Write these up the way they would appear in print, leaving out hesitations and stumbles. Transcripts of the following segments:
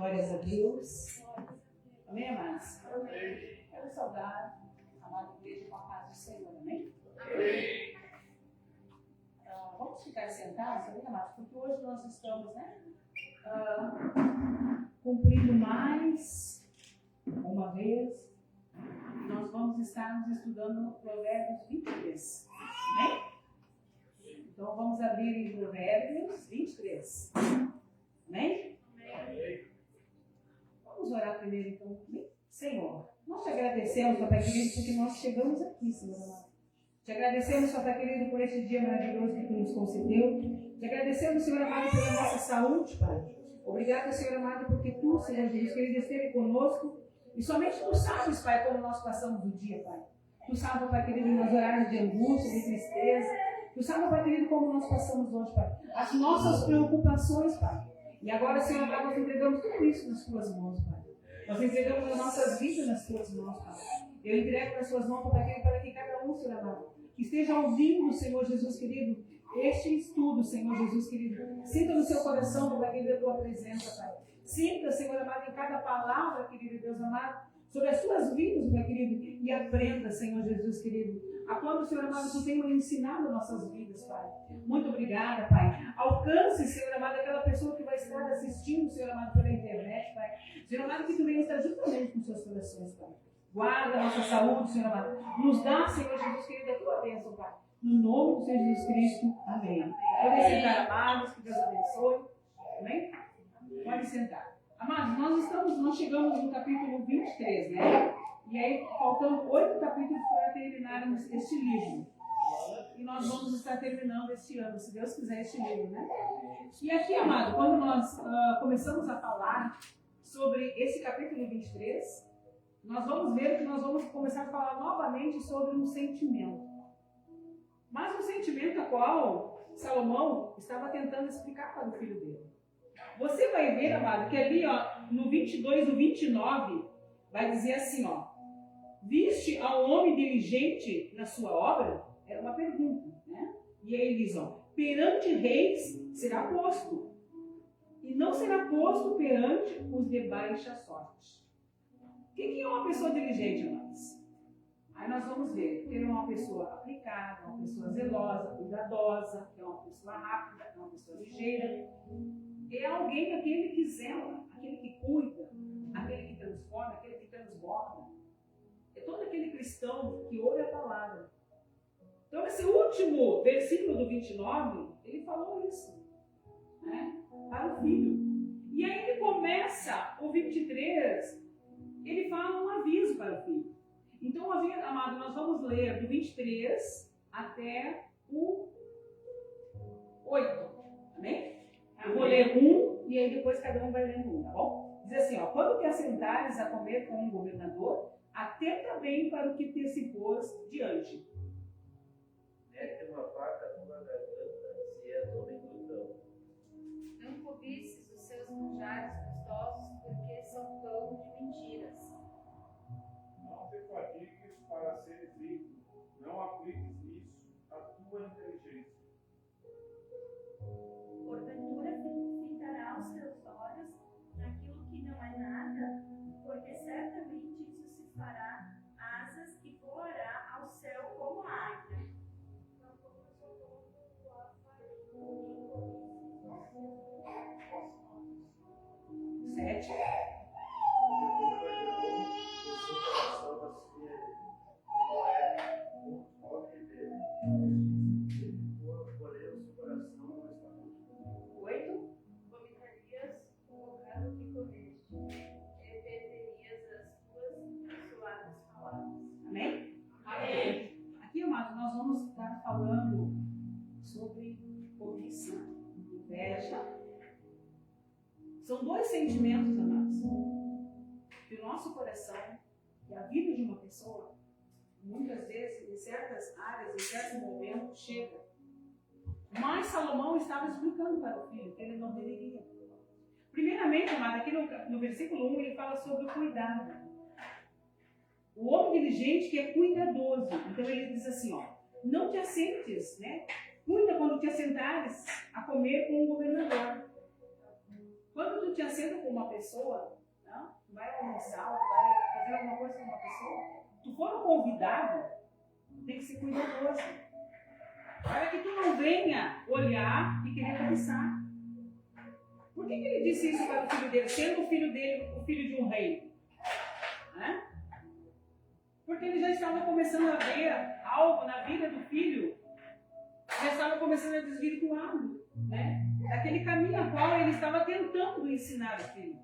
Glórias a Deus. Amém, amados? Quero saudar a amada igreja com a paz do Senhor, amém? Amém. Vamos ficar sentados, amém, amados? Porque hoje nós estamos, cumprindo mais uma vez. Nós vamos estar nos estudando Provérbios 23, amém? Então vamos abrir em Provérbios 23, amém? Amém. Vamos orar primeiro, então. Senhor, nós te agradecemos, Papai querido, porque nós chegamos aqui, Senhor amado. Te agradecemos, Papai querido, por este dia maravilhoso que tu nos concedeu. Te agradecemos, Senhor amado, pela nossa saúde, Pai. Obrigada, Senhor amado, porque tu, Senhor Jesus querido, esteve conosco. E somente tu sabes, Pai, como nós passamos o dia, Pai. Tu sabes, Pai querido, nos horários de angústia, de tristeza. Tu sabes, Pai querido, como nós passamos hoje, Pai. As nossas preocupações, Pai. E agora, Senhor amado, nós entregamos tudo isso nas tuas mãos, Pai. Nós entregamos as nossas vidas nas tuas mãos, Pai. Eu entrego nas tuas mãos, Pai querido, para que cada um, Senhor amado, que esteja ouvindo, Senhor Jesus querido, este estudo, Senhor Jesus querido. Sinta no seu coração, Pai querido, a tua presença, Pai. Sinta, Senhor amado, em cada palavra, querido Deus amado, sobre as suas vidas, Pai querido, e aprenda, Senhor Jesus querido, a quando, Senhor amado, tu tem ensinado nossas vidas, Pai. Muito obrigada, Pai. Alcance, Senhor amado, aquela pessoa que vai estar assistindo, Senhor amado, pela internet, Pai. Senhor amado, que tu venha estar juntamente com seus corações, Pai. Guarda a nossa saúde, Senhor amado. Nos dá, Senhor Jesus querido, a tua bênção, Pai. No nome do Senhor Jesus Cristo. Amém. Podem sentar, amados, que Deus abençoe. Amém? Pode sentar. Amados, nós chegamos no capítulo 23, né? E aí, faltam 8 capítulos para terminarmos este livro. E nós vamos estar terminando este ano, se Deus quiser, este livro, né? E aqui, amado, quando nós começamos a falar sobre esse capítulo 23, nós vamos ver que nós vamos começar a falar novamente sobre um sentimento. Mas um sentimento a qual Salomão estava tentando explicar para o filho dele. Você vai ver, amado, que ali, ó, no 22 e 29, vai dizer assim, ó: viste ao homem diligente na sua obra? Era uma pergunta, né? E aí ele diz, ó: perante reis será posto, e não será posto perante os de baixa sorte. O que é uma pessoa diligente, amados? Aí nós vamos ver que ele é uma pessoa aplicada, uma pessoa zelosa, cuidadosa, que é uma pessoa rápida, é uma pessoa ligeira. É alguém, aquele que zela, aquele que cuida, aquele que transforma, aquele que transborda. É todo aquele cristão que ouve a palavra. Então, esse último versículo do 29, ele falou isso, né, para o filho. E aí ele começa o 23, ele fala um aviso para o filho. Então, amado, nós vamos ler do 23 até o 8, amém? Eu vou ler um e aí depois cada um vai lendo um, tá bom? Diz assim, ó: quando te assentares a comer com um governador, atenta bem para o que te se pôs diante. Mete uma faca numa garganta, se és homem glutão. Não cobices os seus manjares gostosos, porque são pão de mentiras. Não te fatigues para seres rico, não apliques nisso a tua inteligência. Porventura fitará os teus olhos naquilo que não é nada, porque certamente isso se fará asas e voará ao céu como a águia. 7. Falando sobre cobiça, inveja. São dois sentimentos, amados, que o nosso coração e a vida de uma pessoa, muitas vezes, em certas áreas, em certos momentos, chega. Mas Salomão estava explicando para o filho que ele não deveria. Primeiramente, amado, aqui no versículo 1, ele fala sobre o cuidado. O homem diligente que é cuidadoso. Então ele diz assim, ó: não te assentes, né? Cuida quando te assentares a comer com um governador. Quando tu te assenta com uma pessoa, não? Tu vai almoçar, tu vai fazer alguma coisa com uma pessoa, tu for um convidado, tem que ser cuidadoso. Para que tu não venha olhar e querer cobiçar. Por que ele disse isso para o filho dele, sendo o filho dele o filho de um rei? Né? Porque ele já estava começando a ver algo na vida do filho, já estava começando a desvirtuá-lo, né? Daquele caminho a qual ele estava tentando ensinar o filho.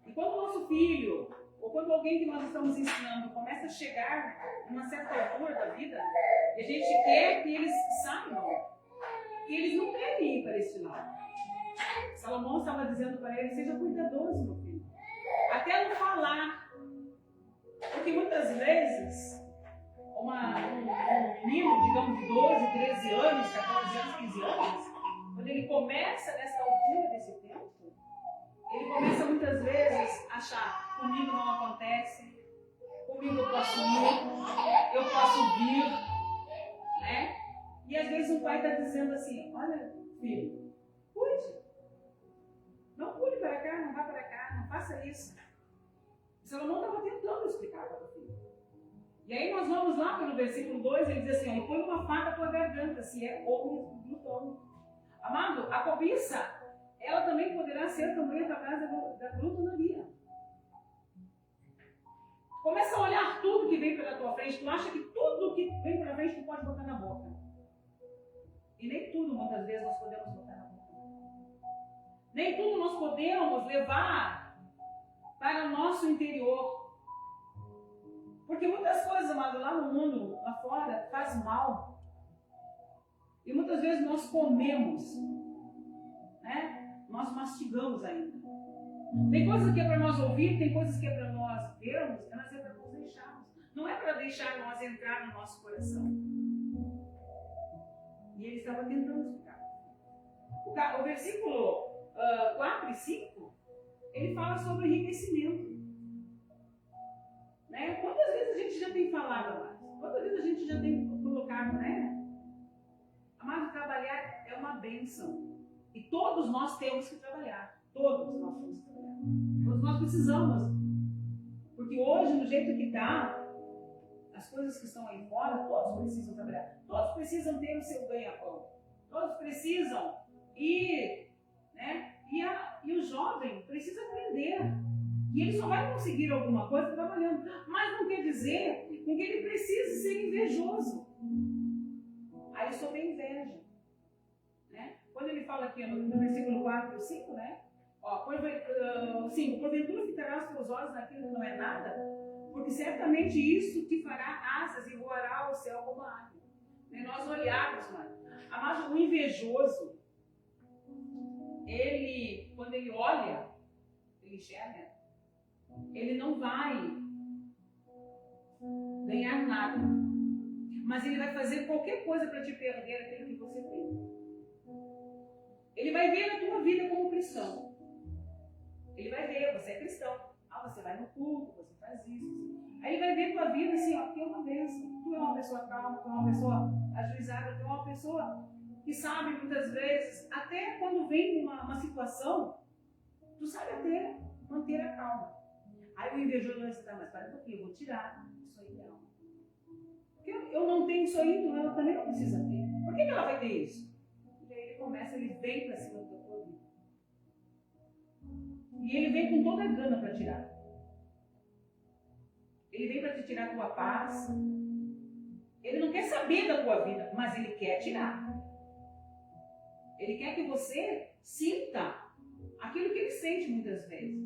E quando o nosso filho, ou quando alguém que nós estamos ensinando começa a chegar a uma certa altura da vida, e a gente quer que eles saibam que eles não querem ir para esse lado. Salomão estava dizendo para ele: seja cuidadoso, meu filho. Até não falar. Porque muitas vezes, um menino, digamos, de 12, 13 anos, 14 anos, 15 anos, quando ele começa nessa altura desse tempo, ele começa muitas vezes a achar: comigo não acontece, comigo eu posso ir, eu posso vir, né? E às vezes o pai está dizendo assim: olha, filho, cuide. Não pule para cá, não vá para cá, não faça isso. Salomão estava tentando explicar para o filho. E aí nós vamos lá pelo versículo 2, ele diz assim: ó, põe uma faca na tua garganta, se é homem glutão. Amado, a cobiça, ela também poderá ser também através da glutonaria. Começa a olhar tudo que vem pela tua frente, tu acha que tudo que vem pela frente tu pode botar na boca. E nem tudo, muitas vezes, nós podemos botar na boca. Nem tudo nós podemos levar para o nosso interior. Porque muitas coisas, amado, lá no mundo, lá fora, faz mal. E muitas vezes nós comemos, né? Nós mastigamos ainda. Tem coisas que é para nós ouvir, tem coisas que é para nós vermos, mas é para nós deixarmos. Não é para deixar nós entrar no nosso coração. E ele estava tentando explicar. O versículo 4 e 5, ele fala sobre enriquecimento. Né? Quantas vezes a gente já tem falado, amados? Quantas vezes a gente já tem colocado, né? Amado, trabalhar é uma bênção. E todos nós temos que trabalhar. Todos nós temos que trabalhar. Todos nós precisamos. Porque hoje, do jeito que está, as coisas que estão aí fora, todos precisam trabalhar. Todos precisam ter o seu ganha-pão. Todos precisam ir, né? E o jovem precisa aprender. E ele só vai conseguir alguma coisa trabalhando. Mas não quer dizer que ele precise ser invejoso. Aí sobre a inveja. Né? Quando ele fala aqui no versículo 4 e 5, né? Ó, porventura fitarás os teus olhos naquilo que não é nada, porque certamente isso te fará asas e voará ao céu como a águia. Né? Nós olharmos, mas o invejoso, ele, quando ele olha, ele enxerga, ele não vai ganhar nada, mas ele vai fazer qualquer coisa para te perder aquilo que você tem. Ele vai ver a tua vida como cristão. Ele vai ver, você é cristão. Você vai no culto, você faz isso. Aí ele vai ver a tua vida assim, ó, que é uma bênção. Tu é uma pessoa calma, tu é uma pessoa ajuizada, tu é uma pessoa que sabe muitas vezes, até quando vem uma situação, tu sabe até manter a calma. Aí o invejoso vai dizer, tá, mas para um pouquinho, eu vou tirar isso aí dela. Porque eu não tenho isso aí, então ela também não precisa ter. Por que ela vai ter isso? E aí ele começa, ele vem para cima da tua vida. E ele vem com toda a gana para tirar. Ele vem para te tirar a tua paz. Ele não quer saber da tua vida, mas ele quer tirar. Ele quer que você sinta aquilo que ele sente muitas vezes.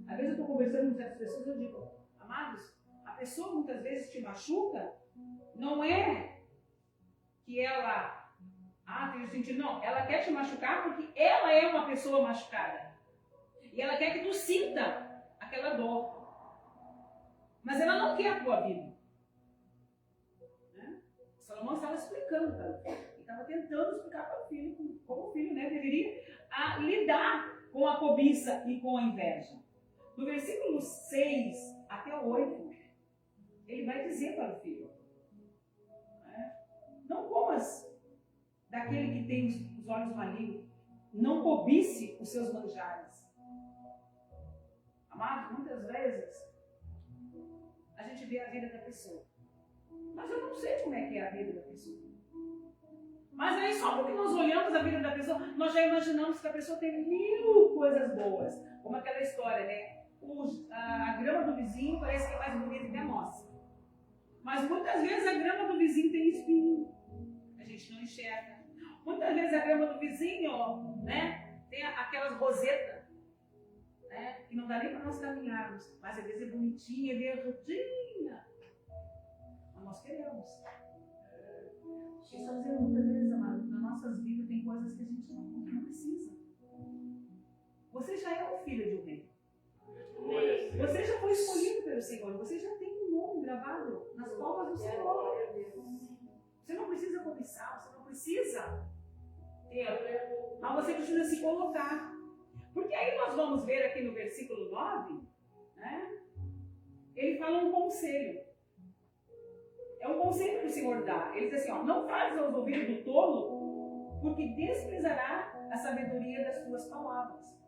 Às vezes eu estou conversando com certas pessoas e eu digo, amados, a pessoa muitas vezes te machuca, não é que ela tem sentido, não, ela quer te machucar porque ela é uma pessoa machucada. E ela quer que tu sinta aquela dor. Mas ela não quer a tua vida. Né? Salomão estava explicando para o filho. Ele estava tentando explicar para o filho como o filho, né, deveria lidar com a cobiça e com a inveja. No versículo 6 até o 8, ele vai dizer para o filho, né, não comas daquele que tem os olhos malignos, não cobice os seus manjares. Amados, muitas vezes a gente vê a vida da pessoa, mas eu não sei como é que é a vida da pessoa. Mas aí só porque nós olhamos a vida da pessoa, nós já imaginamos que a pessoa tem 1000 coisas boas. Como aquela história, né? A grama do vizinho parece que é mais bonita que a nossa. Mas muitas vezes a grama do vizinho tem espinho. A gente não enxerga. Muitas vezes a grama do vizinho, né, tem aquelas rosetas, né, que não dá nem para nós caminharmos. Mas às vezes é bonitinha, é verdinha. Mas nós queremos. Estamos dizendo muitas vezes, amado, nas nossas vidas tem coisas que a gente não precisa. Você já é o filho de um rei. Você já foi escolhido pelo Senhor. Você já tem um nome gravado nas palmas do Senhor. Você não precisa cobiçar, você não precisa ter, mas você precisa se colocar. Porque aí nós vamos ver aqui no versículo 9, né? Ele fala um conselho. É um conselho que o Senhor dá. Ele diz assim, ó, não fales aos ouvidos do tolo, porque desprezará a sabedoria das tuas palavras.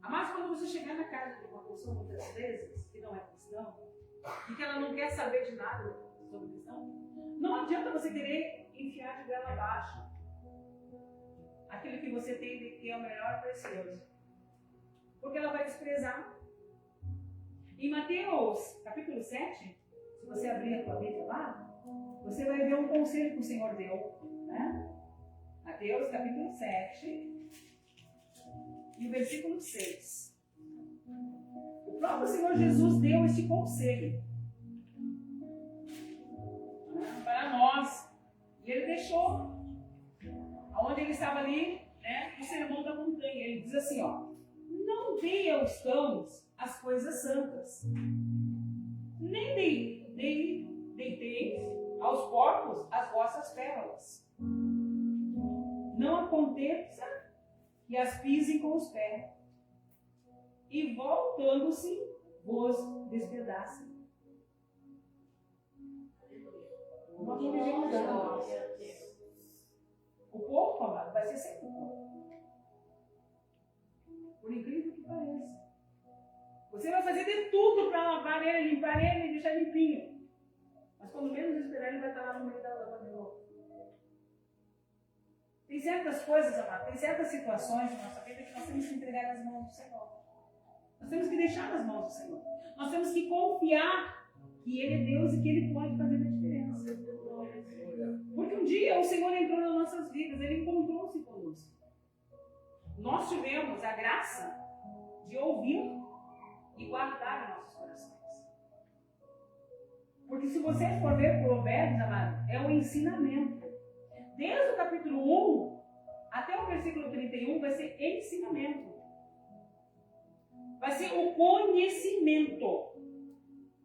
Mas quando você chegar na casa de uma pessoa, muitas vezes, que não é cristão, e que ela não quer saber de nada sobre cristão, não adianta você querer enfiar de goela abaixo aquilo que você tem que é o melhor precioso. Porque ela vai desprezar. Em Mateus, capítulo 7, se você abrir a tua Bíblia lá, você vai ver um conselho que o Senhor deu. Né? Mateus, capítulo 7, e o versículo 6. O próprio Senhor Jesus deu este conselho para nós. E ele deixou, onde ele estava ali, né, no sermão da montanha. Ele diz assim, ó: não deem aos cães as coisas santas, nem deiteis aos porcos as vossas pérolas. Não aconteça que as pisem com os pés, e voltando-se vos despedacem. Nós não vivemos nós. O porco, amado, vai ser sempre o porco. Por incrível que pareça. Você vai fazer de tudo para lavar ele, limpar ele e deixar limpinho. Mas quando menos esperar, ele vai estar lá no meio da lama de novo. Tem certas coisas, amado, tem certas situações na nossa vida que nós temos que entregar nas mãos do Senhor. Nós temos que deixar nas mãos do Senhor. Nós temos que confiar que Ele é Deus e que Ele pode fazer a diferença. Porque um dia o Senhor entrou nas nossas vidas, Ele encontrou-se conosco. Nós tivemos a graça de ouvir e guardar em nossos corações. Porque se você for ver Provérbios, amado, é um ensinamento. Desde o capítulo 1 até o versículo 31 vai ser ensinamento. Vai ser o conhecimento.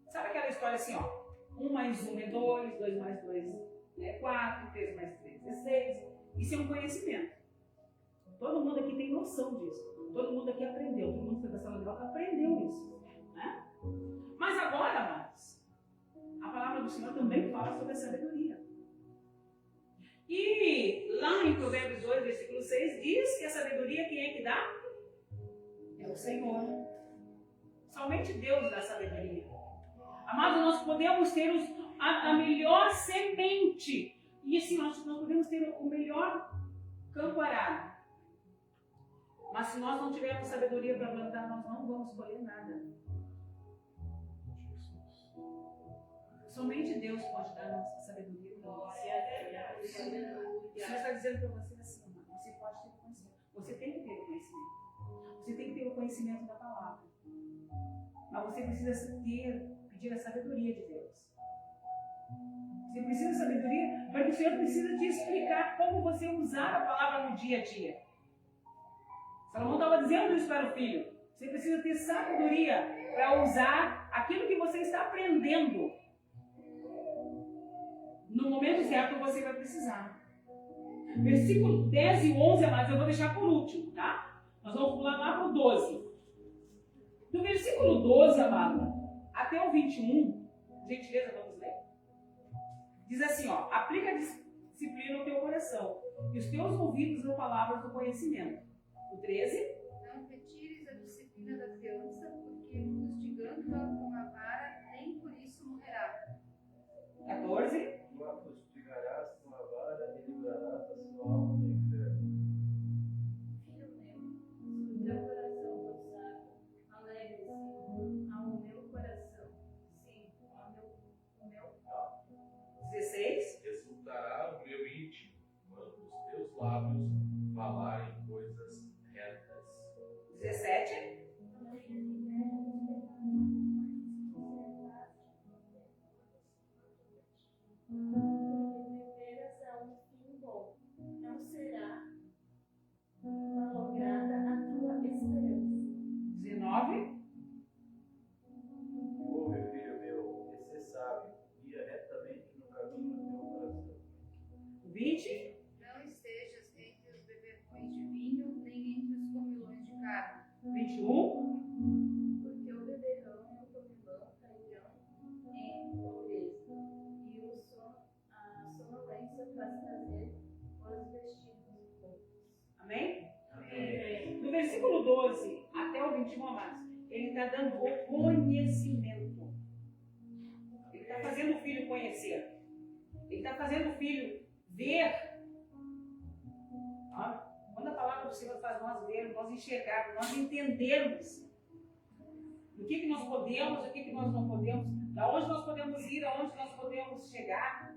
Sabe aquela história assim, ó? 1 mais 1 é 2, 2 mais 2 é 4, 3 mais 3 é 6. Isso é um conhecimento. Todo mundo aqui tem noção disso. Todo mundo aqui aprendeu. Todo mundo que foi da sala de aula aprendeu isso. Né? Mas agora, amados, a palavra do Senhor também fala sobre a sabedoria. E lá em Provérbios 2, versículo 6, diz que a sabedoria quem é que dá? É o Senhor. Somente Deus dá sabedoria. Amados, nós podemos ter a melhor semente. E assim, nós podemos ter o melhor campo arado. Mas se nós não tivermos sabedoria para plantar, nós não vamos colher nada. Somente Deus pode dar a nossa sabedoria. O Senhor está dizendo para você assim, você pode ter conhecimento. Você tem que ter o conhecimento. Você tem que ter o conhecimento da palavra. Mas você precisa pedir a sabedoria de Deus. Você precisa de sabedoria, porque o Senhor precisa te explicar como você usar a palavra no dia a dia. Salomão estava dizendo isso para o filho. Você precisa ter sabedoria para usar aquilo que você está aprendendo. No momento certo você vai precisar. Versículo 10 e 11, amados, eu vou deixar por último, tá? Nós vamos pular lá para o 12. Do versículo 12, amado, até o 21, gentileza, vamos ler? Diz assim, ó: aplica a disciplina ao teu coração e os teus ouvidos nas palavras do conhecimento. O 13. Não retires a disciplina da criança, porque fustigando-a com a vara, nem por isso morrerá. 14. Tu a fustigarás com a vara e livrarás a sua alma do inferno. Filho meu, se o teu coração for sábio, alegre-se ao meu coração. Sim, ao meu. 16. Resultará o meu íntimo, quando os teus lábios falarem coisas retas. 17. Viveras a um fim bom, não será malograda a tua esperança. 19. Ouve, filho meu, e ser sábio, guia retamente no caminho do teu coração. 20. Não estejas entre os beberrões de vinho, nem entre os comilões de carne. 21. Porque o beberrão e o comilão cairão em pobreza, e a sonolência faz trazer os vestidos poucos. Amém? Amém. Do versículo 12 até o 21, amados, ele está dando o conhecimento. Ele está fazendo o filho conhecer. Ele está fazendo o filho ver. Quando a palavra do Senhor faz nós vermos, nós enxergarmos, nós entendermos o que nós podemos, o que nós não podemos, da onde nós podemos ir, aonde nós podemos chegar.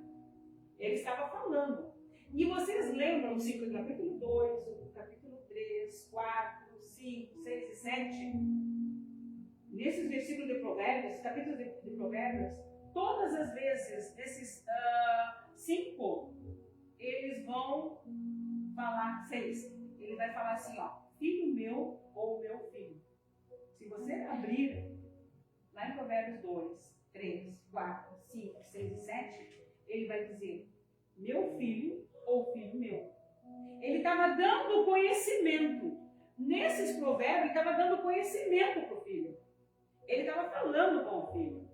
Ele estava falando. E vocês lembram do capítulo 2, o capítulo 3, 4, 5, 6 e 7? nesses versículos de Provérbios, capítulos de Provérbios, todas as vezes, desses 5, eles vão falar 6. Ele vai falar assim, ó, filho meu ou meu filho. Se você abrir lá em Provérbios 2, 3, 4, 5, 6 e 7, ele vai dizer, meu filho ou filho meu. Ele estava dando conhecimento. Nesses provérbios, ele estava dando conhecimento para o filho. Ele estava falando com o filho.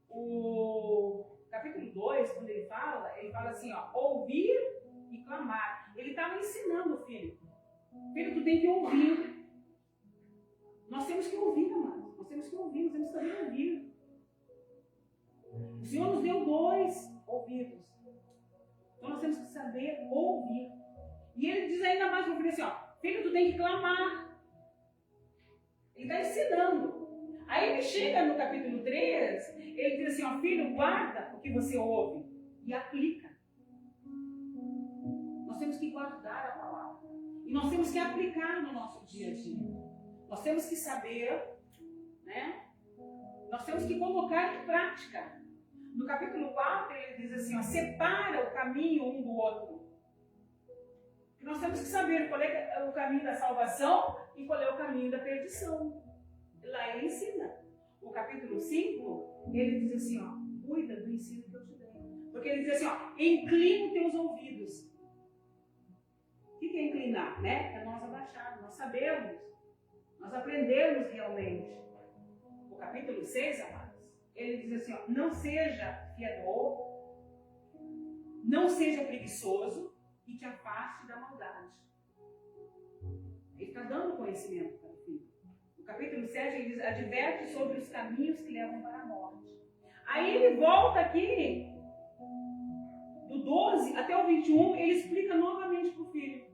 O capítulo 2, quando ele fala assim, ó, ouvir e clamar. Ele estava ensinando o filho. Filho, tu tem que ouvir. Nós temos que ouvir, amados. Nós temos que ouvir, nós temos que saber ouvir. O Senhor nos deu 2 ouvidos. Então nós temos que saber ouvir. E ele diz ainda mais para o filho assim, ó, filho, tu tem que clamar. Ele está ensinando. Aí ele chega no capítulo 3, ele diz assim, ó, filho, guarda o que você ouve e aplica. Nós temos que guardar a palavra. E nós temos que aplicar no nosso dia a dia. Nós temos que saber, né? Nós temos que colocar em prática. No capítulo 4, ele diz assim, ó, separa o caminho um do outro. E nós temos que saber qual é o caminho da salvação e qual é o caminho da perdição. Lá ele ensina. O capítulo 5, ele diz assim, ó, cuida do ensino que eu te dei. Porque ele diz assim, ó, inclina teus ouvidos. O que é inclinar, né? É nós abaixarmos, nós sabemos, nós aprendemos realmente. O capítulo 6, amados, ele diz assim, ó, não seja fiador, não seja preguiçoso e te afaste da maldade. Ele está dando conhecimento para o filho. No capítulo 7, ele diz, adverte sobre os caminhos que levam para a morte. Aí ele volta aqui, do 12 até o 21, ele explica novamente para o filho.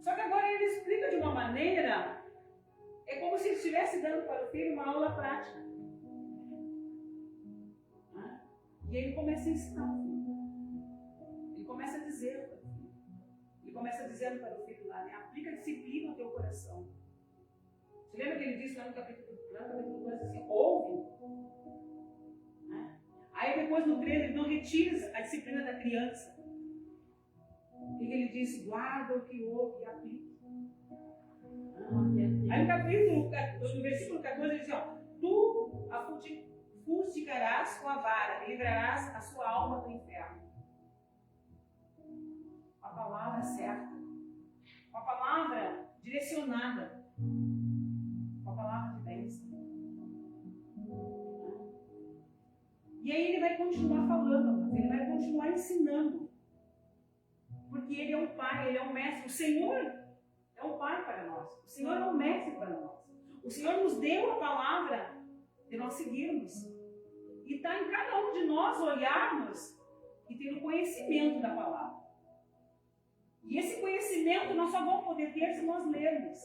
Só que agora ele explica de uma maneira, é como se ele estivesse dando para o filho uma aula prática. E ele começa a ensinar o filho. Ele começa a dizer para o filho. Ele começa dizendo para o filho lá, né? Aplica disciplina ao teu coração. Você lembra que ele disse lá no capítulo 2 assim, ouve? Né? Aí depois no 13 ele não retira a disciplina da criança. O que ele disse? Guarda o que ouve e aplica. Aí no versículo 14 ele diz, ó, tu fustigarás com a vara, livrarás a sua alma do inferno. A palavra certa. Uma palavra direcionada. Uma palavra de bênção. E aí ele vai continuar falando, mas ele vai continuar ensinando. Porque ele é um pai, ele é um mestre. O Senhor é um pai para nós. O Senhor é um mestre para nós. O Senhor nos deu a palavra de nós seguirmos. E está em cada um de nós olharmos e ter o conhecimento da palavra. E esse conhecimento nós só vamos poder ter se nós lermos.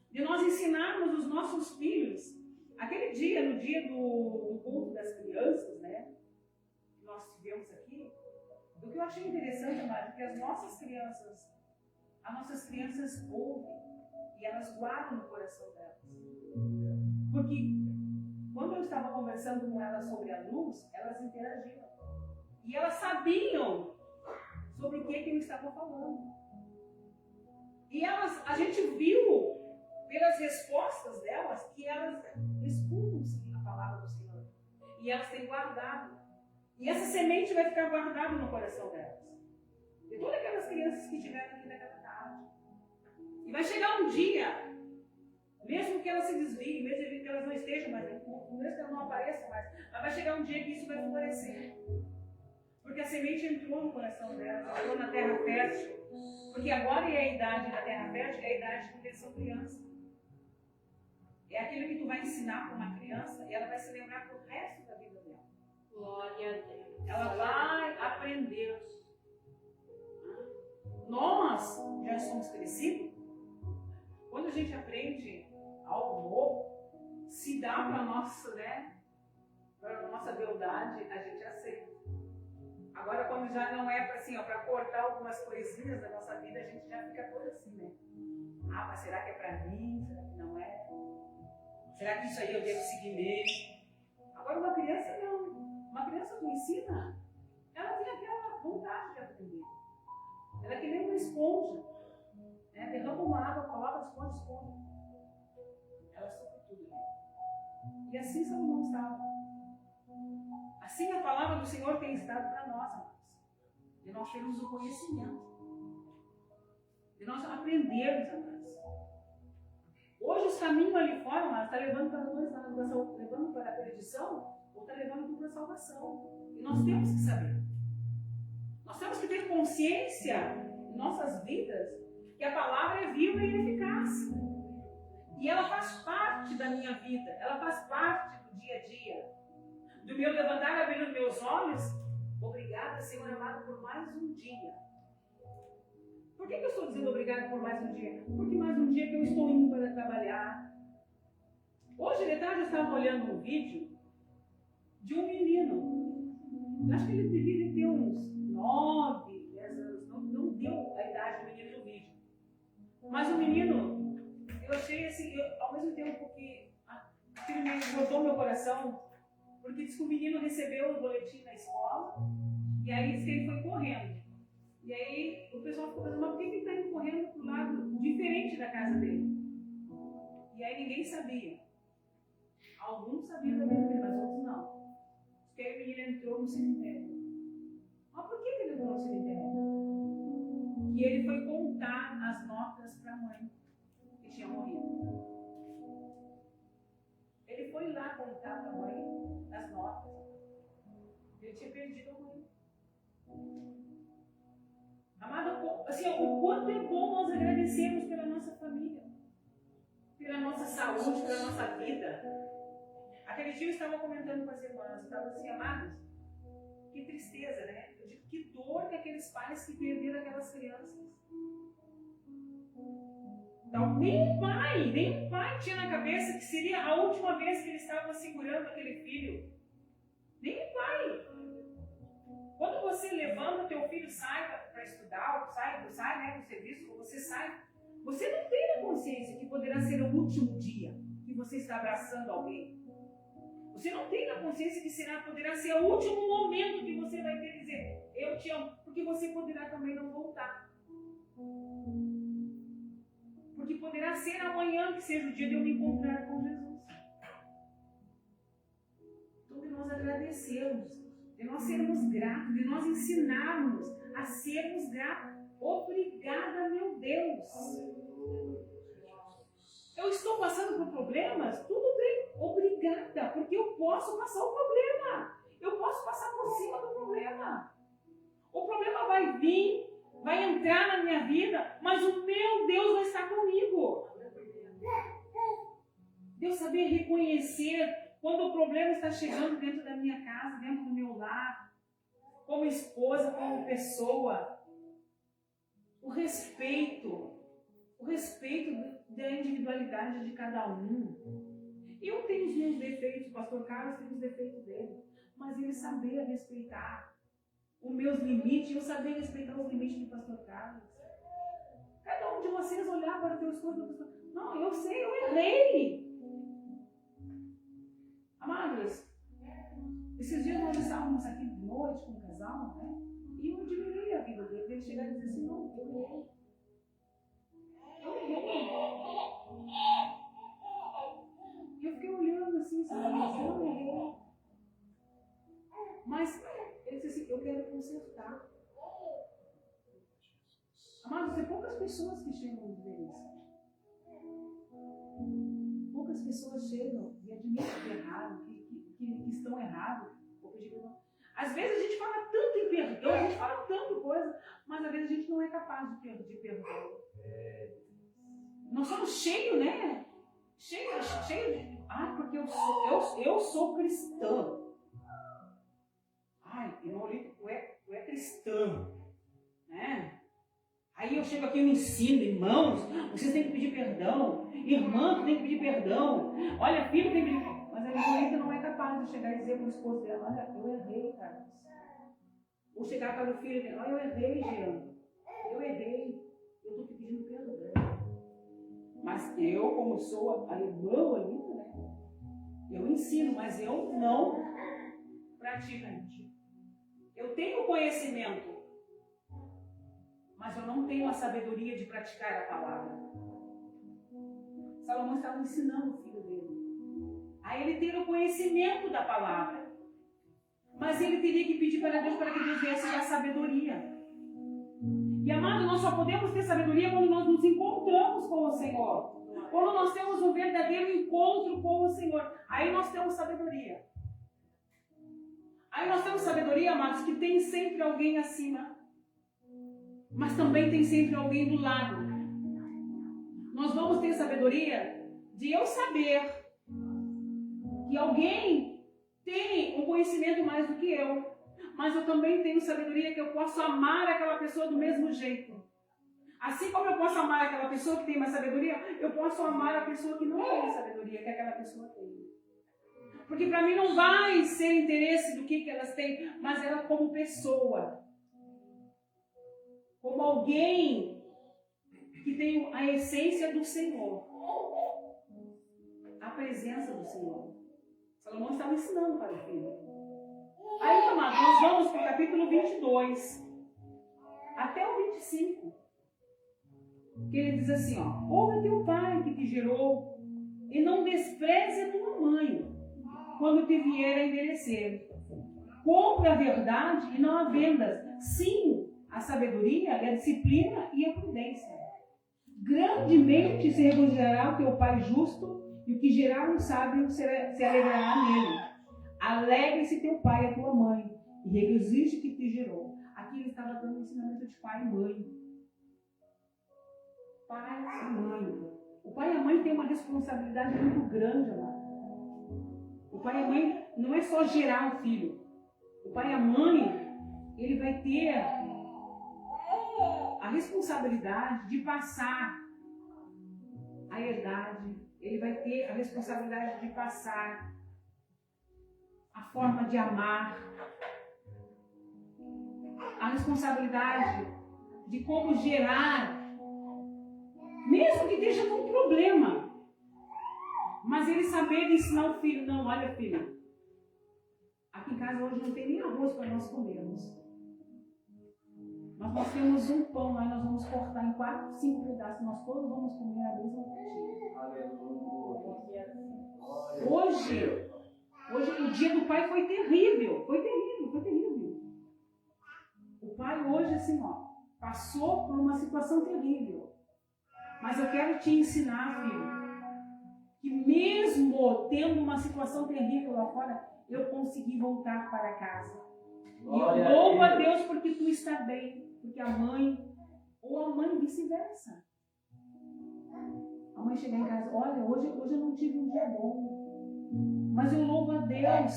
De nós ensinarmos os nossos filhos. Aquele dia, no dia do culto das crianças, né? Que nós tivemos aqui. O que eu achei interessante, amado, é que as nossas crianças ouvem e elas guardam no coração delas. Porque quando eu estava conversando com elas sobre a luz, elas interagiram. E elas sabiam sobre o que eu estava falando. E a gente viu pelas respostas delas que elas escutam sim a palavra do Senhor. E elas têm guardado. E essa semente vai ficar guardada no coração delas. De todas aquelas crianças que estiveram aqui naquela tarde. E vai chegar um dia, mesmo que elas se desviem, mesmo que elas não estejam mais no culto, mesmo que elas não apareçam mais, mas vai chegar um dia que isso vai florescer. Porque a semente entrou no coração delas, entrou na terra fértil. Porque agora é a idade da terra fértil, é a idade de que são criança. É aquilo que tu vai ensinar para uma criança e ela vai se lembrar pro resto da vida dela. Glória a Deus. Ela vai aprender. Nós já somos crescidos. Quando a gente aprende algo novo, se dá para nossa, né, para nossa beldade, a gente aceita. Agora, quando já não é para assim, para cortar algumas coisinhas da nossa vida, a gente já fica toda assim, né? Ah, mas será que é para mim? Será que não é? Será que isso aí eu devo seguir mesmo? Agora uma criança não. Uma criança tu ensina, ela tem aquela vontade de aprender. Ela é que nem uma esponja. Né? Derrama uma água, coloca, esponja. Ela sofre tudo. Né? E assim Salomão estava. Assim a palavra do Senhor tem estado para nós, amados. De nós termos o conhecimento. De nós aprendermos, amados. Hoje os caminhos ali fora, amados, está levando para dois lados. Levando para a perdição ou está levando para a salvação. E nós temos que saber. Nós temos que ter consciência em nossas vidas que a palavra é viva e eficaz. E ela faz parte da minha vida. Ela faz parte do dia a dia. Do meu levantar, abrir os meus olhos. Obrigada, Senhor amado, por mais um dia. Por que eu estou dizendo obrigada por mais um dia? Porque mais um dia que eu estou indo para trabalhar. Hoje de tarde eu estava olhando um vídeo de um menino. Eu acho que ele devia ter uns 9, 10 anos. Não deu a idade do menino no vídeo. Mas o menino, eu achei assim, ao mesmo tempo que aquilo me botou meu coração, porque disse que o menino recebeu o boletim na escola, e aí disse que ele foi correndo. E aí o pessoal ficou pensando, mas por que ele está indo correndo para o lado diferente da casa dele? E aí ninguém sabia. Alguns sabiam da vida dele, mas outros não. Porque aí o menino entrou no cemitério. Mas por que ele entrou no cemitério? E ele foi contar as notas para a mãe que tinha morrido. Ele foi lá contar para a mãe as notas. Ele tinha perdido a mãe. Amado, assim, o quanto é bom nós agradecermos pela nossa família, pela nossa saúde, pela nossa vida. Aquele dia eu estava comentando com as irmãs, estava assim, amados, que tristeza, né? Eu digo, que dor que aqueles pais que perderam aquelas crianças. Então, nem um pai tinha na cabeça que seria a última vez que ele estava segurando aquele filho. Nem um pai. Quando você levanta, teu filho sai para estudar, sai né, do serviço, ou você sai, você não tem a consciência que poderá ser o último dia que você está abraçando alguém. Você não tem a consciência que poderá ser o último momento que você vai ter que dizer, eu te amo, porque você poderá também não voltar. Porque poderá ser amanhã que seja o dia de eu me encontrar com Jesus. Então, de nós agradecermos, de nós sermos gratos, de nós ensinarmos a sermos gratos. Obrigada, meu Deus. Eu estou passando por problemas? Tudo bem, obrigada, porque eu posso passar o problema. Eu posso passar por cima do problema. O problema vai vir, vai entrar na minha vida, mas o meu Deus vai estar comigo. Deus saber reconhecer quando o problema está chegando dentro da minha casa, dentro do meu lar, como esposa, como pessoa. O respeito da individualidade de cada um. Eu tenho os meus defeitos, o pastor Carlos tem os defeitos dele, mas ele saber respeitar os meus limites, eu saber respeitar os limites do pastor Carlos. Cada um de vocês olhar para o teu esposo e pensar, não, eu sei, eu errei. Amados, esses dias nós estávamos aqui de noite com um casal, né? E eu admirei a vida dele, ele chegar e dizer assim, não, eu errei. E eu fiquei olhando assim, sabe, eu não errei. Mas ele disse assim, eu quero consertar. Amados, tem poucas pessoas que chegam a dizer isso. Poucas pessoas chegam e admitem que erraram, que estão errados. Às vezes a gente fala tanto em perdão, a gente fala tanta coisa, mas às vezes a gente não é capaz de perdão. Nós somos cheios, né? Cheio de... porque eu sou cristã. Irmão, tu é cristão. Né? Aí eu chego aqui e eu ensino, irmãos, vocês têm que pedir perdão. Irmã, tu tem que pedir perdão. Olha, filho tem que pedir perdão. Mas a irmã não é capaz de chegar e dizer para o esposo dela, olha, eu errei, Carlos. Ou chegar para o filho dela, olha, eu errei, Jean. Eu errei. Eu estou te pedindo perdão. Mas eu, como sou a irmã ali, né? Eu ensino, mas eu não pratico. Eu tenho conhecimento, mas eu não tenho a sabedoria de praticar a palavra. Salomão estava ensinando o filho dele a ele ter o conhecimento da palavra, mas ele teria que pedir para Deus desse a sabedoria. E amado, nós só podemos ter sabedoria quando nós nos encontramos com o Senhor, quando nós temos um verdadeiro encontro com o Senhor. Aí nós temos sabedoria. Aí nós temos sabedoria, amados, que tem sempre alguém acima, mas também tem sempre alguém do lado. Nós vamos ter sabedoria de eu saber que alguém tem um conhecimento mais do que eu, mas eu também tenho sabedoria que eu posso amar aquela pessoa do mesmo jeito. Assim como eu posso amar aquela pessoa que tem mais sabedoria, eu posso amar a pessoa que não tem a sabedoria que aquela pessoa tem. Porque para mim não vai ser interesse do que elas têm, mas ela como pessoa. Como alguém que tem a essência do Senhor. A presença do Senhor. Salomão estava ensinando para o filho. Aí, amados, nós vamos para o capítulo 22. Até o 25. Que ele diz assim, ó. Ouve teu pai que te gerou e não despreze a tua mãe quando te vier a envelhecer. Compre a verdade e não a vendas. Sim, a sabedoria, a disciplina e a prudência. Grandemente se regozijará o teu pai justo, e o que gerar um sábio se alegrará nele. Alegre-se teu pai e a tua mãe, e regozije que te gerou. Aqui ele estava dando um ensinamento de pai e mãe. Pai e mãe. O pai e a mãe têm uma responsabilidade muito grande, amado. O pai e a mãe não é só gerar o filho. O pai e a mãe, ele vai ter a responsabilidade de passar a herdade. Ele vai ter a responsabilidade de passar a forma de amar. A responsabilidade de como gerar. Mesmo que esteja com problema. Mas ele saber ensinar o filho. Não, olha filho. Aqui em casa hoje não tem nem arroz para nós comermos. Mas nós temos um pão lá e nós vamos cortar em 4, 5 pedaços. Nós todos vamos comer a mesma fatia. Hoje o dia do pai foi terrível. Foi terrível. O pai hoje, assim, ó, passou por uma situação terrível. Mas eu quero te ensinar, filho, que mesmo tendo uma situação terrível lá fora, eu consegui voltar para casa. E eu louvo a Deus porque tu está bem. Porque a mãe, ou a mãe vice-versa. A mãe chegar em casa, olha, hoje eu não tive um dia bom. Mas eu louvo a Deus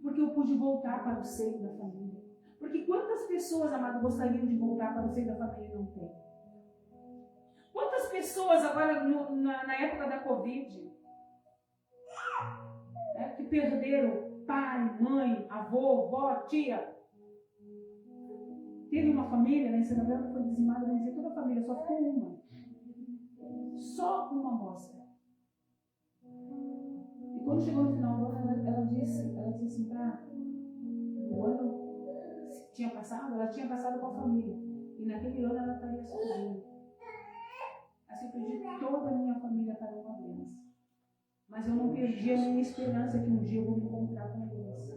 porque eu pude voltar para o seio da família. Porque quantas pessoas, amado, gostariam de voltar para o seio da família e não tem? Quantas pessoas agora na época da Covid, né, que perderam pai, mãe, avô, vó, tia. Teve uma família, né, essa novela foi dizimada, eu dizia, toda a família, só ficou uma. Só uma moça. E quando chegou no final do ano, ela disse assim, o ano tinha passado, ela tinha passado com a família. E naquele ano ela estaria sozinha. Assim, eu perdi toda a minha família para uma doença. Mas eu não perdi a minha esperança que um dia eu vou me encontrar com eles.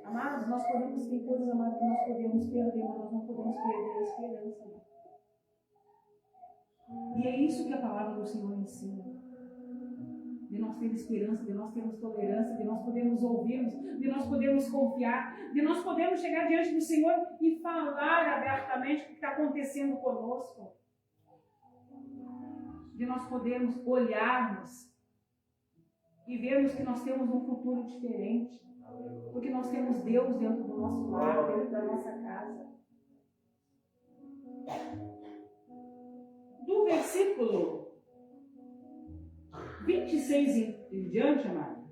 Amados, nós podemos ter coisas, amados, que nós podemos perder, mas nós não podemos perder a esperança. E é isso que a palavra do Senhor ensina. De nós termos esperança, de nós termos tolerância, de nós podermos ouvirmos, de nós podermos confiar, de nós podermos chegar diante do Senhor e falar abertamente o que está acontecendo conosco. De nós podermos olharmos e vermos que nós temos um futuro diferente. Porque nós temos Deus dentro do nosso lar, dentro da nossa casa. Do versículo 26 em diante, amado,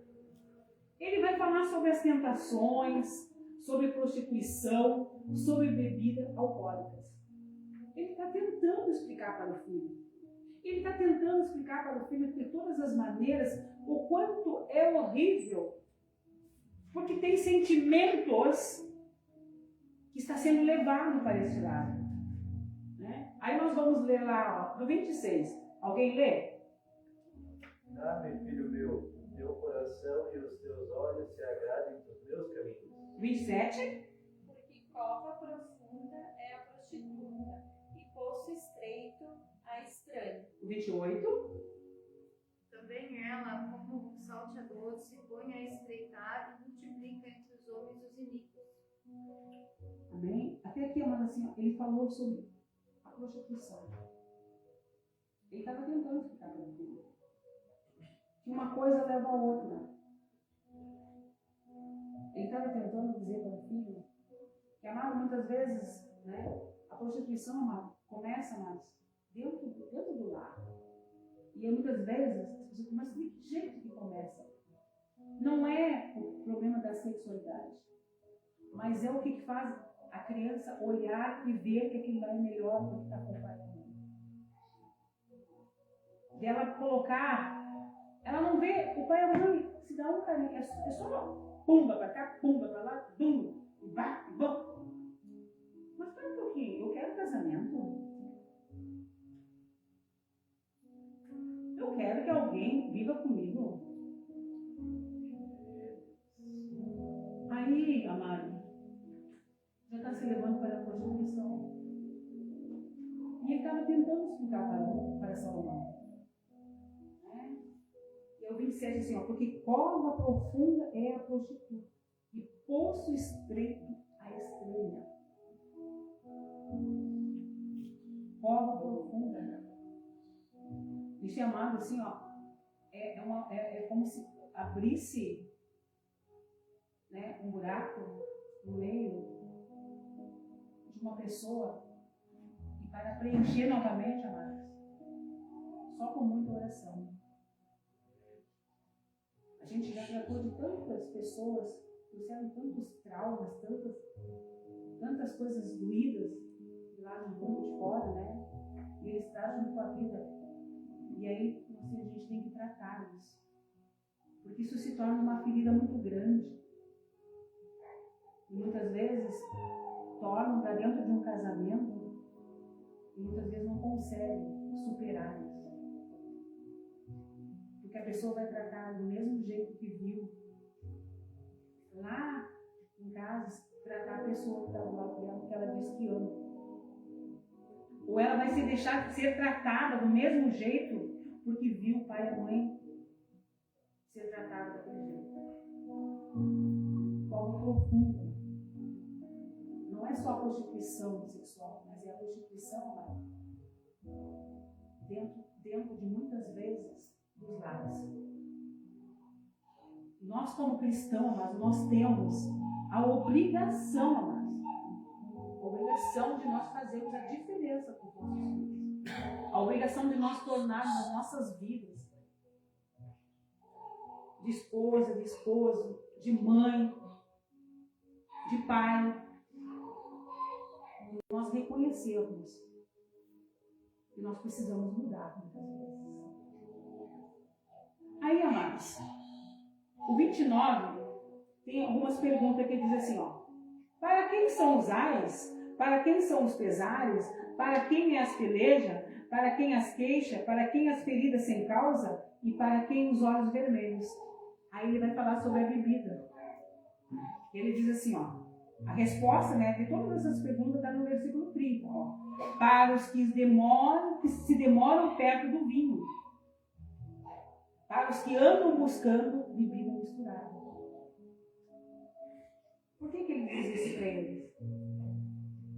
ele vai falar sobre as tentações, sobre prostituição, sobre bebida alcoólicas. Ele está tentando explicar para o filho. Ele está tentando explicar para o filho de todas as maneiras o quanto é horrível, porque tem sentimentos que está sendo levado para esse lado. Né? Aí nós vamos ler lá, ó, no 26. Alguém lê? Dá-me, filho meu, o teu coração e os teus olhos se agradem dos meus caminhos. 27. Porque cova profunda é a prostituta, e poço estreito a estranha. 28. Também ela, como um salteador, se põe a estreitar e multiplica entre os homens os iníquos. Amém? Até aqui, amado, assim, ó, ele falou sobre a prostituição. Ele estava tentando explicar para o filho que uma coisa leva a outra. Ele estava tentando dizer para o filho que, amado, muitas vezes, né, a prostituição, amado, começa, amados, dentro do lar. E aí, muitas vezes, as pessoas começam, de que jeito que começa? Não é o problema da sexualidade, mas é o que faz a criança olhar e ver que aquilo lá é melhor do que está com o pai e a mãe. Dela colocar, ela não vê o pai e a mãe se dá um carinho, é só pumba para cá, pumba para lá, bum, e bate, bum. Mas espera um pouquinho, eu quero casamento. Eu quero que alguém viva comigo. Aí, amado, já está se levando para a prostituição. E ele estava tentando explicar para Salomão. Né? E o 27 assim, ó, porque cova profunda é a prostituta, e poço estreito a estranha. Cova profunda. Isso é amado assim, ó, é como se abrisse, né, um buraco no meio de uma pessoa, e para preencher novamente, amados, só com muita oração. A gente já tratou de tantas pessoas, trouxeram tantos traumas, tantas coisas doídas lá no mundo de fora, né? E eles trazem com a vida. E aí, assim, a gente tem que tratar isso. Porque isso se torna uma ferida muito grande. E muitas vezes tornam para dentro de um casamento e muitas vezes não conseguem superar isso. Porque a pessoa vai tratar do mesmo jeito que viu lá em casa, tratar a pessoa que está do lado dela, porque ela diz que ama. Ou ela vai se deixar de ser tratada do mesmo jeito porque viu o pai e a mãe ser tratados daquele jeito. Cova profunda. Não é só a prostituição sexual, mas é a prostituição lá dentro de muitas vezes dos lares. Nós como cristãos, nós temos a obrigação, amados, a obrigação de nós fazermos a diferença com os nossos filhos. A obrigação de nós tornarmos as nossas vidas de esposa, de esposo, de mãe, de pai, nós reconhecermos que nós precisamos mudar muitas vezes. Aí, amados, o 29 tem algumas perguntas que diz assim, ó: para quem são os ais? Para quem são os pesares? Para quem é as peleja? Para quem as queixa? Para quem as feridas sem causa? E para quem os olhos vermelhos? Aí ele vai falar sobre a bebida. Ele diz assim, ó, a resposta, né, de todas essas perguntas está no versículo 30. Ó. Para os que se demoram perto do vinho. Para os que andam buscando bebida misturada. Por que ele diz isso para eles?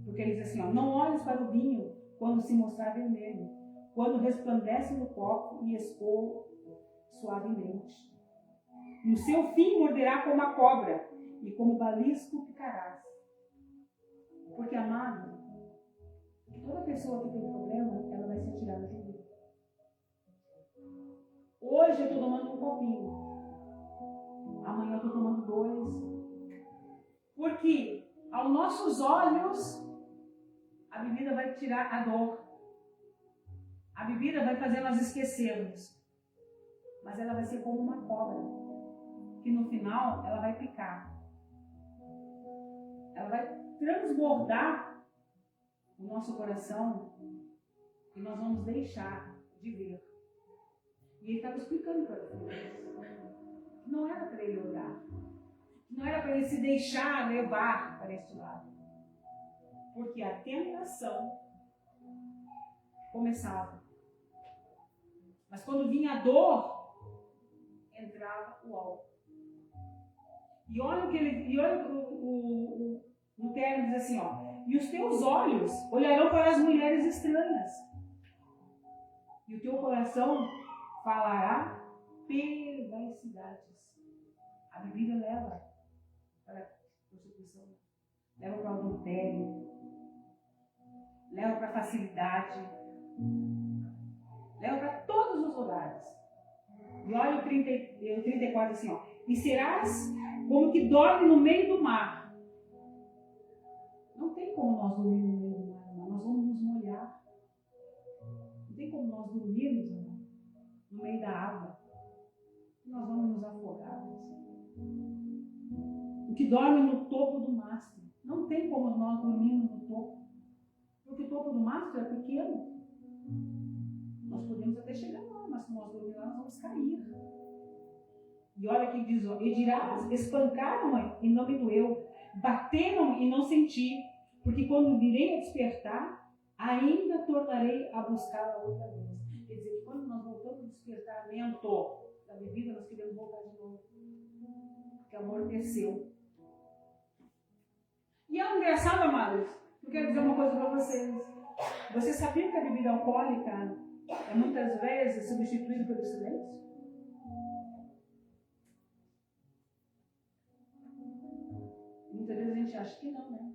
Porque ele diz assim, ó, não olhes para o vinho quando se mostrar vermelho, quando resplandece no copo e escoa suavemente. No seu fim morderá como a cobra, e como balisco picarás. Porque, amado, toda pessoa que tem problema, ela vai ser tirada de vida. Hoje eu estou tomando um copinho, amanhã eu estou tomando 2. Porque aos nossos olhos a bebida vai tirar a dor, A bebida vai fazer nós esquecermos. Mas ela vai ser como uma cobra, que no final ela vai picar. Ela vai transbordar o nosso coração e nós vamos deixar de ver. E ele estava explicando para ele. Não era para ele olhar. Não era para ele se deixar levar para este lado. Porque a tentação começava. Mas quando vinha a dor, entrava o álcool. E olha o que ele. E olha no término diz assim, ó. E os teus olhos olharão para as mulheres estranhas. E o teu coração falará perversidades. A bebida leva para a prostituição, leva para o adultério, leva para a facilidade, leva para todos os lugares. E olha o 34 assim, ó. E serás como que dorme no meio do mar. Não tem como nós dormir no meio do mar, irmão. Nós vamos nos molhar. Não tem como nós dormirmos, irmão, no meio da água. Nós vamos nos afogar. O que dorme no topo do mastro. Não tem como nós dormirmos no topo. Porque o topo do mastro é pequeno. Nós podemos até chegar lá, mas se nós dormirmos lá, nós vamos cair. E olha que diz, ó, e dirás, espancaram e não me doeu, bateram e não senti, porque quando virei a despertar, ainda tornarei a buscá-la outra vez. Quer dizer, que quando nós voltamos ao despertamento da bebida, nós queremos voltar de novo. Porque o amor desceu. E é engraçado, amados, eu quero dizer uma coisa para vocês. Vocês sabiam que a bebida alcoólica é muitas vezes substituída pelo silêncio? Muitas vezes a gente acha que não, né?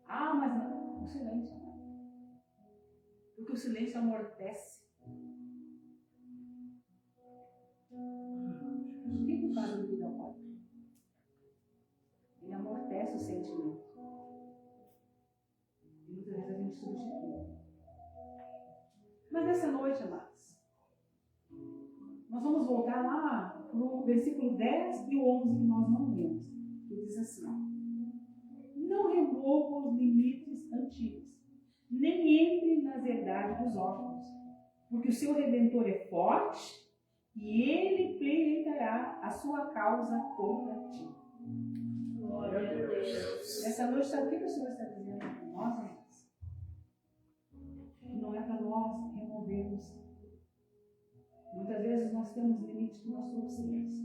Ah, mas não, o silêncio não. Porque o silêncio amortece. O que faz a bebida alcoólica? Ele amortece o sentimento. E muitas vezes a gente substitui. Mas nessa noite, amados, nós vamos voltar lá para o versículo 10 e o 11 que nós não lemos. Que diz assim, ó. Não remova os limites antigos, nem entre nas herdades dos órfãos, porque o seu Redentor é forte e ele pleitará a sua causa contra ti. Glória a Deus. Essa noite, sabe o que o Senhor está dizendo para nós, amados? Não é para nós removermos. Muitas vezes nós temos limites que nós trouxemos.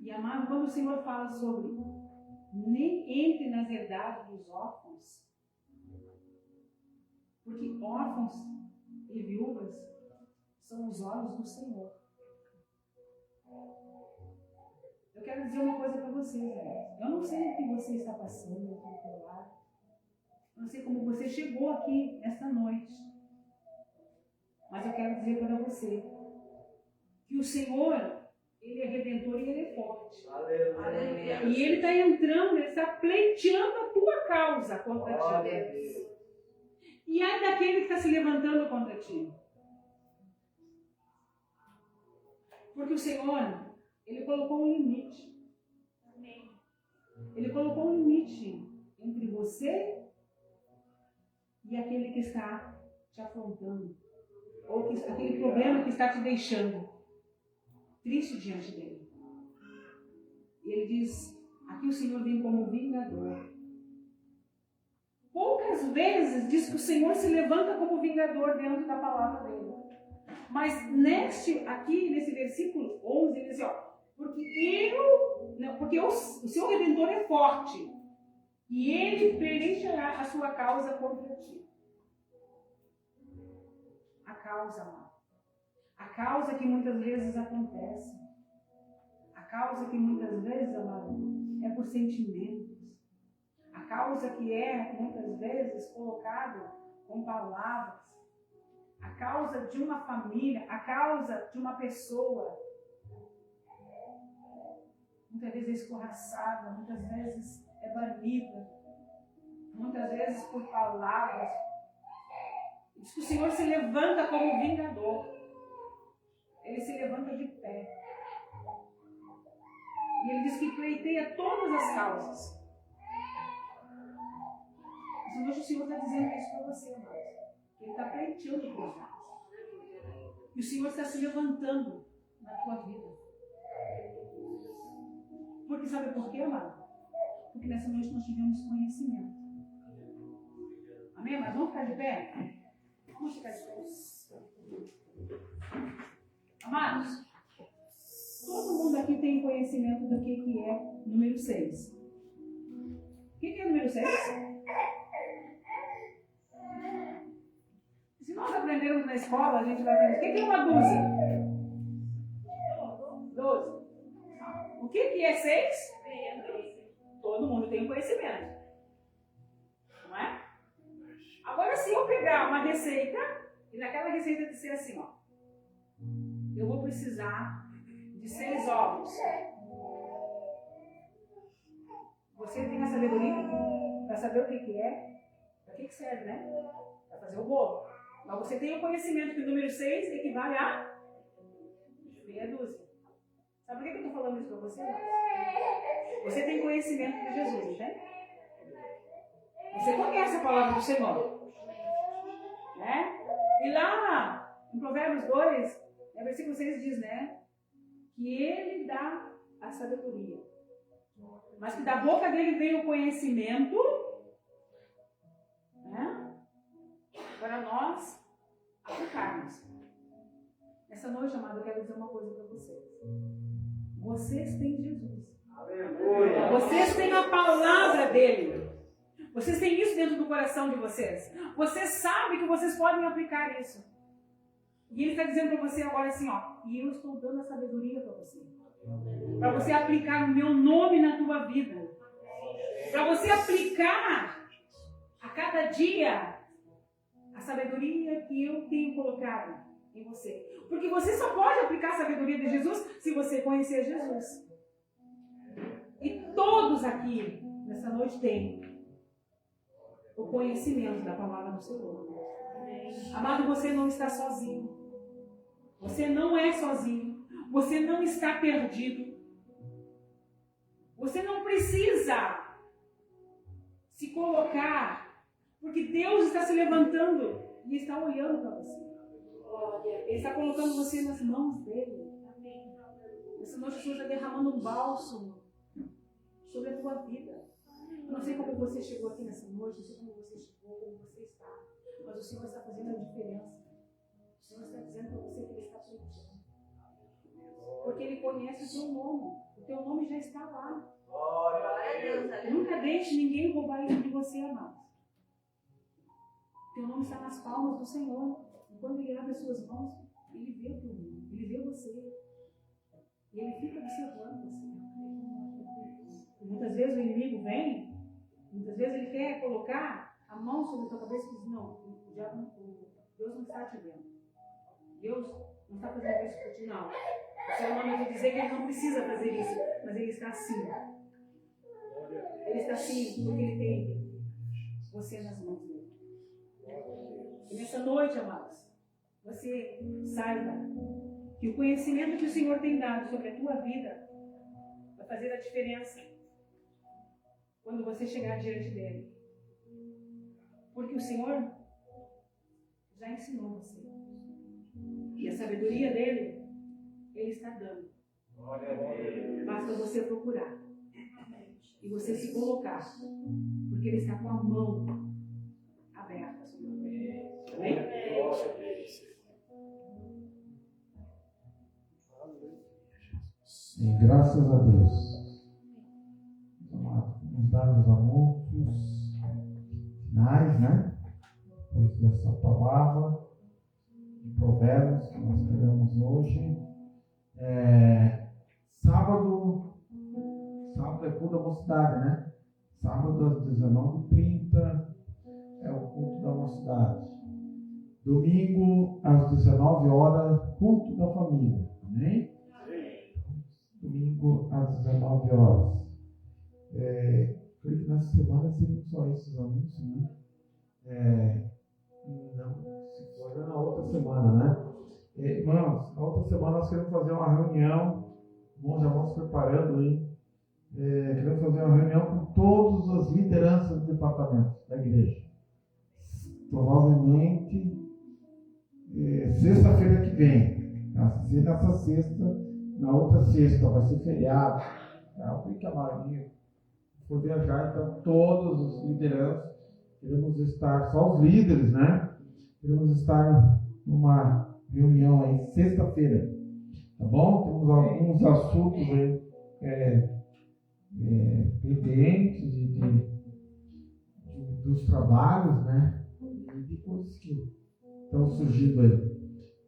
E amado, quando o Senhor fala sobre nem entre nas herdades dos órfãos, porque órfãos e viúvas são os olhos do Senhor. Eu quero dizer uma coisa para vocês, né? Eu não sei o que você está passando aqui do teu lado. Eu não sei como você chegou aqui esta noite. Mas eu quero dizer para você que o Senhor, Ele é redentor e Ele é forte. Aleluia. E Ele está entrando, Ele está pleiteando a tua causa contra ti. E ai daquele que está se levantando contra ti. Porque o Senhor, Ele colocou um limite. Ele colocou um limite entre você e aquele que está te afrontando. Ou aquele problema que está te deixando triste diante dele. E ele diz, aqui o Senhor vem como vingador. Poucas vezes diz que o Senhor se levanta como vingador dentro da palavra dele. Mas aqui nesse versículo 11, ele diz assim, ó, porque o seu Redentor é forte e ele preencherá a sua causa contra ti. A causa, amado. A causa que muitas vezes acontece. A causa que muitas vezes, amado, é por sentimentos. A causa que é, muitas vezes, colocada com palavras. A causa de uma família. A causa de uma pessoa. Muitas vezes é escorraçada. Muitas vezes é banida. Muitas vezes por palavras. Diz que o Senhor se levanta como vingador. Ele se levanta de pé. E ele diz que pleiteia todas as causas. Mas hoje o Senhor está dizendo isso para você, amado. Ele está pleiteando por nós. E o Senhor está se levantando na tua vida. Porque sabe por quê, amado? Porque nessa noite nós tivemos conhecimento. Amém? Mas vamos ficar de pé? Vamos ficar de pé. Amados, todo mundo aqui tem conhecimento do que é número 6. O que é número 6? Se nós aprendermos na escola, a gente vai aprender. O que é uma dúzia? 12. O que é 6? Todo mundo tem um conhecimento. Não é? Agora, se eu pegar uma receita, e naquela receita disser assim, ó, eu vou precisar de 6 ovos. Você tem a sabedoria para saber o que é, para que serve, né? Para fazer o bolo. Mas você tem o conhecimento que o número 6 equivale a meia dúzia. Sabe por que eu estou falando isso para você? Você tem conhecimento de Jesus, entende? Você conhece a palavra do Senhor. Né? E lá, em Provérbios 2, versículo 6 diz, né? Que ele dá a sabedoria. Mas que da boca dele vem o conhecimento, né? Para nós aplicarmos. Essa noite, amado, eu quero dizer uma coisa para vocês. Vocês têm Jesus. Aleluia. Vocês têm a palavra dele. Vocês têm isso dentro do coração de vocês. Vocês sabem que vocês podem aplicar isso. E ele está dizendo para você agora assim, ó, e eu estou dando a sabedoria para você. Para você aplicar o meu nome na tua vida. Para você aplicar a cada dia a sabedoria que eu tenho colocado em você. Porque você só pode aplicar a sabedoria de Jesus se você conhecer Jesus. E todos aqui, nessa noite, têm o conhecimento da palavra do Senhor. Amado, você não está sozinho. Você não é sozinho. Você não está perdido. Você não precisa se colocar, porque Deus está se levantando e está olhando para você. Ele está colocando você nas mãos dele. Essa noite o Senhor está derramando um bálsamo sobre a tua vida. Eu não sei como você chegou aqui nessa noite, não sei como você chegou, como você está, mas o Senhor está fazendo a diferença. O Senhor está dizendo para você que Ele está cuidando. Porque Ele conhece o teu nome. O teu nome já está lá. Glória a Deus. Nunca deixe ninguém roubar isso de você, amado. O teu nome está nas palmas do Senhor. E quando Ele abre as suas mãos, Ele vê o teu nome, Ele vê você. E Ele fica observando você. E muitas vezes o inimigo vem, muitas vezes ele quer colocar a mão sobre a tua cabeça e diz, não, Deus não está te vendo. Deus não está fazendo isso por ti, não. O Senhor manda te dizer que Ele não precisa fazer isso, mas Ele está assim. Ele está assim porque Ele tem você nas mãos dele. E nessa noite, amados, você saiba que o conhecimento que o Senhor tem dado sobre a tua vida vai fazer a diferença quando você chegar diante dele. Porque o Senhor já ensinou você. E a sabedoria dele, Ele está dando. Basta você procurar. E você se colocar. Porque Ele está com a mão aberta sobre você. Amém? E graças a Deus. Vamos dar os anúncios finais, né? Depois dessa palavra de Provérbios que nós pegamos hoje. Sábado é culto da mocidade, né? Sábado às 19h30 é o culto da mocidade. Domingo às 19h, culto da família. Amém? Domingo às 19h. Creio que nessa semana seriam só esses anúncios, né? Não, Agora na outra semana, né? Irmãos, na outra semana nós queremos fazer uma reunião. Bom, já vamos preparando aí. Queremos fazer uma reunião com todas as lideranças do departamento da igreja. Provavelmente sexta-feira que vem. Se nessa sexta, na outra sexta vai ser feriado. Fica a maioria for viajar, então todos os lideranças queremos estar, só os líderes, né? Queremos estar numa reunião aí sexta-feira, tá bom? Temos alguns assuntos aí pendentes dos trabalhos, né? E de coisas que estão surgindo aí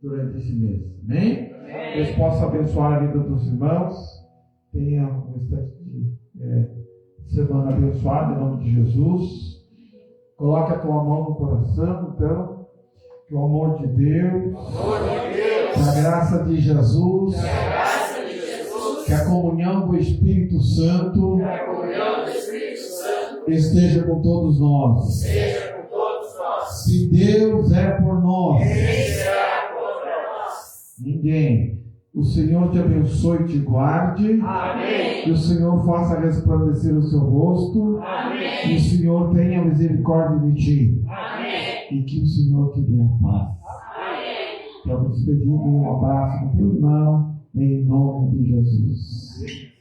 durante esse mês, amém? Deus possa abençoar a vida dos irmãos. Tenha um instante de semana abençoada em nome de Jesus. Coloque a tua mão no coração, então, que o amor de Deus, que a graça de Jesus, que a comunhão do Espírito Santo esteja com todos nós. Se Deus é por nós, ninguém. O Senhor te abençoe e te guarde. Amém. Que o Senhor faça resplandecer o seu rosto. Amém. Que o Senhor tenha misericórdia de ti. Amém. E que o Senhor te dê a paz. Amém. Quero despedir um abraço do teu irmão, em nome de Jesus.